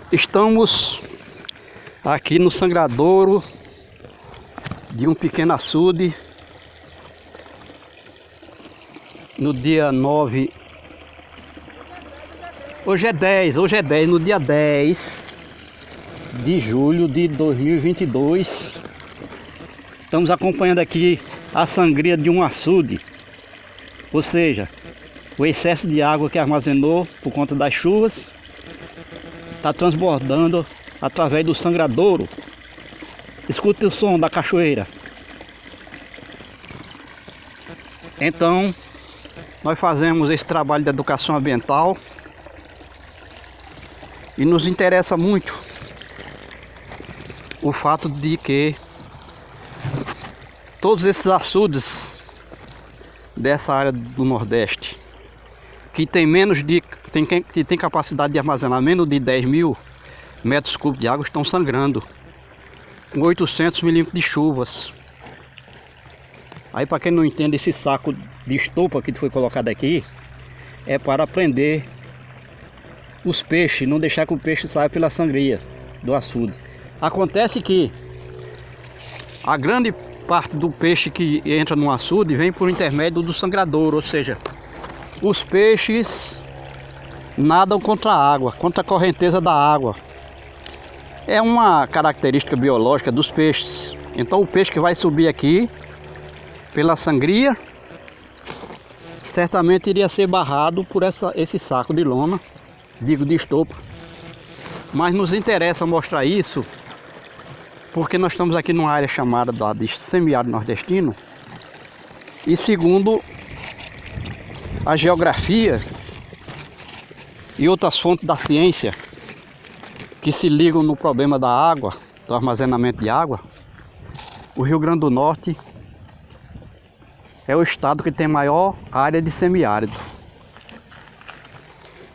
Estamos aqui no sangradouro de um pequeno açude no dia 9. Hoje é 10, no dia 10 de julho de 2022. Estamos acompanhando aqui a sangria de um açude, ou seja, o excesso de água que armazenou por conta das chuvas está transbordando através do sangradouro. Escute o som da cachoeira. Então, nós fazemos esse trabalho de educação ambiental e nos interessa muito o fato de que todos esses açudes dessa área do Nordeste que tem capacidade de armazenar menos de 10 mil metros cúbicos de água estão sangrando com 800 milímetros de chuvas. Aí, para quem não entende, esse saco de estopa que foi colocado aqui é para prender os peixes, não deixar que o peixe saia pela sangria do açude. Acontece que a grande parte do peixe que entra no açude vem por intermédio do sangradouro, ou seja, os peixes nadam contra a água, contra a correnteza da água. É uma característica biológica dos peixes. Então o peixe que vai subir aqui pela sangria certamente iria ser barrado por esse saco de lona, digo de estopa. Mas nos interessa mostrar isso porque nós estamos aqui numa área chamada de semiárido nordestino e, segundo a geografia e outras fontes da ciência que se ligam no problema da água, do armazenamento de água, o Rio Grande do Norte é o estado que tem maior área de semiárido.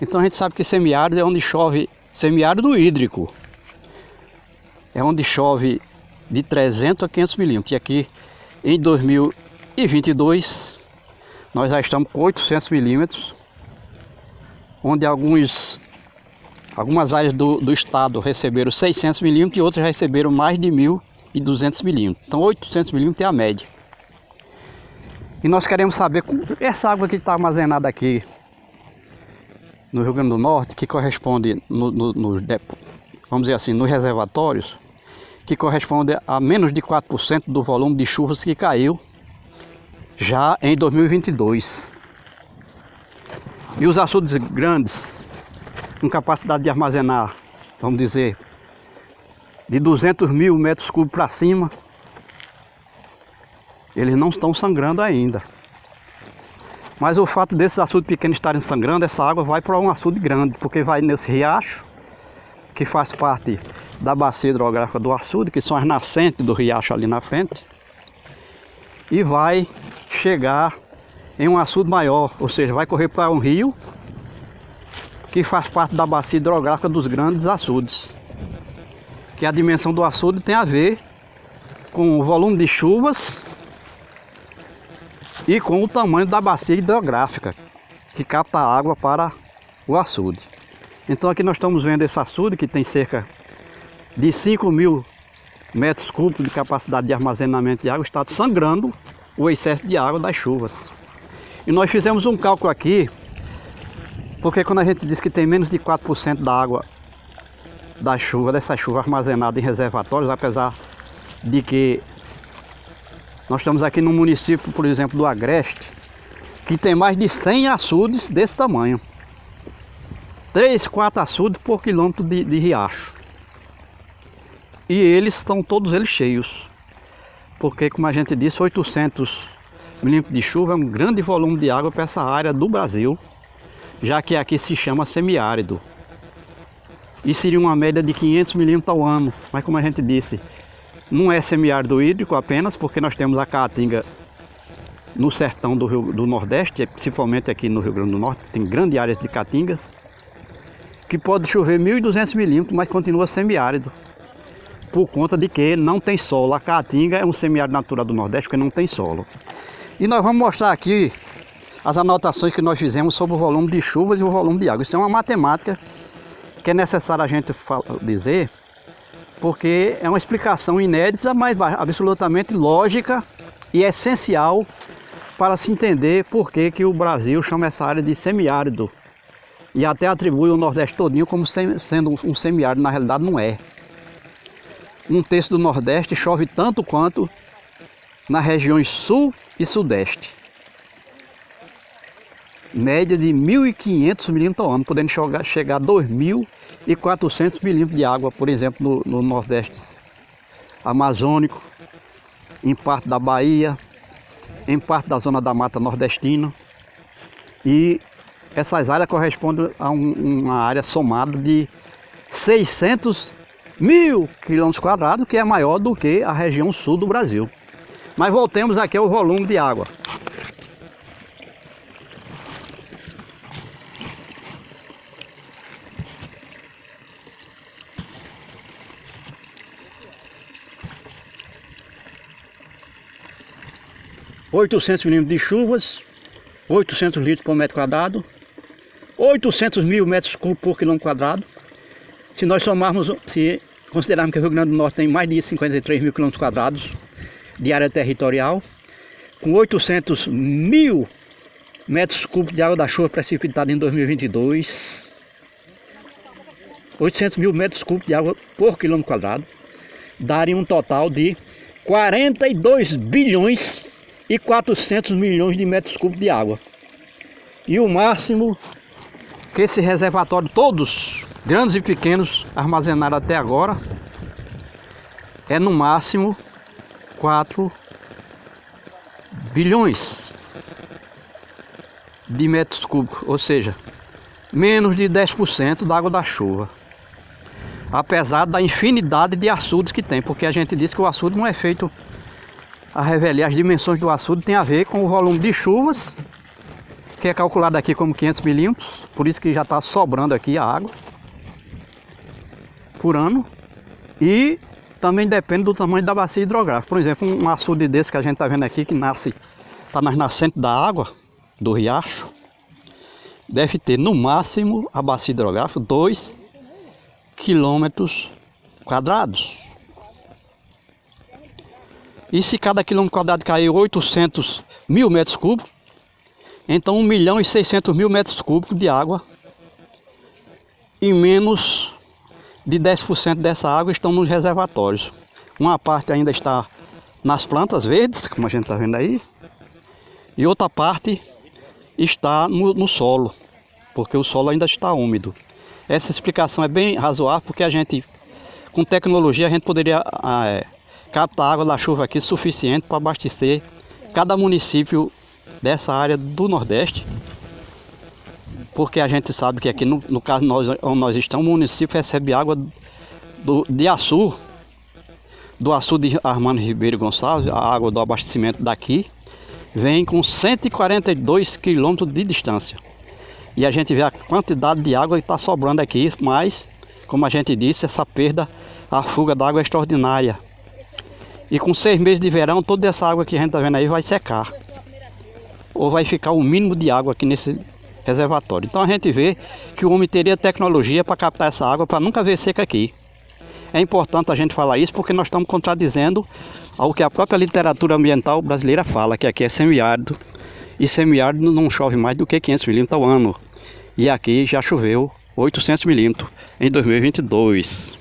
Então a gente sabe que semiárido é onde chove, semiárido hídrico, é onde chove de 300 a 500 milímetros. E aqui em 2022 nós já estamos com 800 milímetros, onde algumas áreas do estado receberam 600 milímetros e outras receberam mais de 1.200 milímetros. Então 800 milímetros é a média. E nós queremos saber como essa água que está armazenada aqui no Rio Grande do Norte, que corresponde vamos dizer assim, nos reservatórios, que corresponde a menos de 4% do volume de chuvas que caiu já em 2022. E os açudes grandes, com capacidade de armazenar, vamos dizer, de 200 mil metros cúbicos para cima, eles não estão sangrando ainda. Mas o fato desses açudes pequenos estarem sangrando, essa água vai para um açude grande, porque vai nesse riacho, que faz parte da bacia hidrográfica do açude, que são as nascentes do riacho ali na frente, e vai chegar em um açude maior, ou seja, vai correr para um rio que faz parte da bacia hidrográfica dos grandes açudes. Que a dimensão do açude tem a ver com o volume de chuvas e com o tamanho da bacia hidrográfica que capta a água para o açude. Então aqui nós estamos vendo esse açude que tem cerca de 5 mil metros cúbicos de capacidade de armazenamento de água, está sangrando o excesso de água das chuvas. E nós fizemos um cálculo aqui, porque quando a gente diz que tem menos de 4% da água da chuva, dessa chuva armazenada em reservatórios, apesar de que nós estamos aqui no município, por exemplo, do Agreste, que tem mais de 100 açudes desse tamanho. 3, 4 açudes por quilômetro de riacho. E eles estão todos eles cheios. Porque, como a gente disse, 800 milímetros de chuva é um grande volume de água para essa área do Brasil, já que aqui se chama semiárido. E seria uma média de 500 milímetros ao ano. Mas, como a gente disse, não é semiárido hídrico apenas, porque nós temos a caatinga no sertão do Nordeste, principalmente aqui no Rio Grande do Norte, tem grande área de caatingas, que pode chover 1.200 milímetros, mas continua semiárido, por conta de que não tem solo. A caatinga é um semiárido natural do Nordeste, porque não tem solo. E nós vamos mostrar aqui as anotações que nós fizemos sobre o volume de chuvas e o volume de água. Isso é uma matemática que é necessário a gente dizer, porque é uma explicação inédita, mas absolutamente lógica e essencial para se entender por que o Brasil chama essa área de semiárido. E até atribui o Nordeste todinho como sendo um semiárido, na realidade não é. Um terço do Nordeste chove tanto quanto nas regiões Sul e Sudeste. Média de 1.500 milímetros ao ano, podendo chegar a 2.400 milímetros de água, por exemplo, no Nordeste amazônico, em parte da Bahia, em parte da zona da Mata Nordestina. E essas áreas correspondem a uma área somada de 600.000 km², que é maior do que a região sul do Brasil. Mas voltemos aqui ao volume de água. (800 milímetros de chuvas, 800 litros por metro quadrado, 800 mil metros cúbicos por quilômetro quadrado. Se nós somarmos, se considerarmos que o Rio Grande do Norte tem mais de 53 mil quilômetros quadrados de área territorial, com 800 mil metros cúbicos de água da chuva precipitada em 2022, 800 mil metros cúbicos de água por quilômetro quadrado, daria um total de 42 bilhões e 400 milhões de metros cúbicos de água. E o máximo que esse reservatório, todos, grandes e pequenos, armazenaram até agora, é no máximo 4 bilhões de metros cúbicos, ou seja, menos de 10% da água da chuva. Apesar da infinidade de açudes que tem, porque a gente diz que o açude não é feito a revelar. As dimensões do açude tem a ver com o volume de chuvas, que é calculado aqui como 500 milímetros, por isso que já está sobrando aqui a água por ano. E também depende do tamanho da bacia hidrográfica. Por exemplo, um açude desse que a gente está vendo aqui, que está nas nascentes da água do riacho, deve ter no máximo a bacia hidrográfica 2 quilômetros quadrados. E se cada quilômetro quadrado cair 800 mil metros cúbicos, então 1.600.000 metros cúbicos de água, e menos de 10% dessa água estão nos reservatórios. Uma parte ainda está nas plantas verdes, como a gente está vendo aí, e outra parte está no solo, porque o solo ainda está úmido. Essa explicação é bem razoável, porque a gente, com tecnologia, a gente poderia captar água da chuva aqui suficiente para abastecer cada município dessa área do Nordeste, porque a gente sabe que aqui no caso onde nós estamos, o município recebe água de Açu, do açude de Armando Ribeiro Gonçalves. A água do abastecimento daqui vem com 142 quilômetros de distância, e a gente vê a quantidade de água que está sobrando aqui, mas, como a gente disse, essa perda, a fuga d'água é extraordinária. E com 6 meses de verão, toda essa água que a gente está vendo aí vai secar, ou vai ficar o mínimo de água aqui nesse reservatório. Então a gente vê que o homem teria tecnologia para captar essa água, para nunca ver seca aqui. É importante a gente falar isso, porque nós estamos contradizendo ao que a própria literatura ambiental brasileira fala, que aqui é semiárido, e semiárido não chove mais do que 500 milímetros ao ano. E aqui já choveu 800 milímetros em 2022.